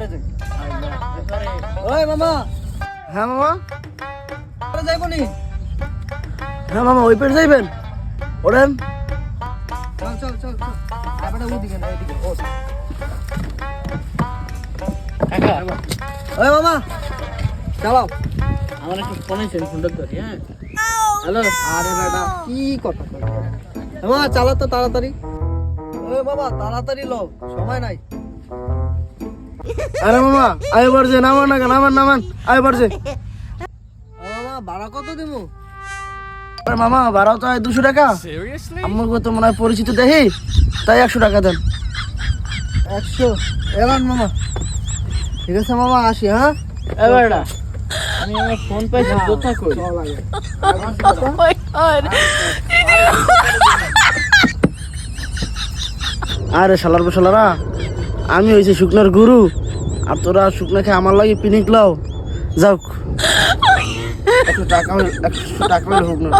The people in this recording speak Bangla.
পারে যাই। ওই মামা, হ্যাঁ মামা, পারে যাইবো নি? হ্যাঁ মামা, ওই পেট যাইবেন? ওরেন। চল চল চল চল, তারপরে ওদিকে না এদিকে ও। ওই মামা চালাও। আমার একটু ফোনে ফোনটা ধরি। হ্যাঁ, হ্যালো। আরে বেটা কি কথা কই, মামা চালা তো তাড়াতাড়ি। ওই বাবা তাড়াতাড়ি লো, সময় নাই। আরে মামা আয় বাড়ছে, নামান না, নামান নামান, আয় বাড়ছে। মামা ভাড়া কত দিমু? আরে মামা ভাড়াও তো 200 টাকা। আমার তো মনে হয় পরিচিত দেখি, তাই 100 টাকা দেন। 100 এলান মামা। ঠিক আছে মামা, আসি। হ্যাঁ এবারটা আমি আমার ফোন পাইছি, কোথায় কই? চল আগে। আরে শালার বসালারা, আমি হয়েছি শুকনার গুরু, আর তোরা শুকনা খেয়ে আমার লাগে পিনিক লাও। যাও, 100 টাকা, 100 টাকা হোক না।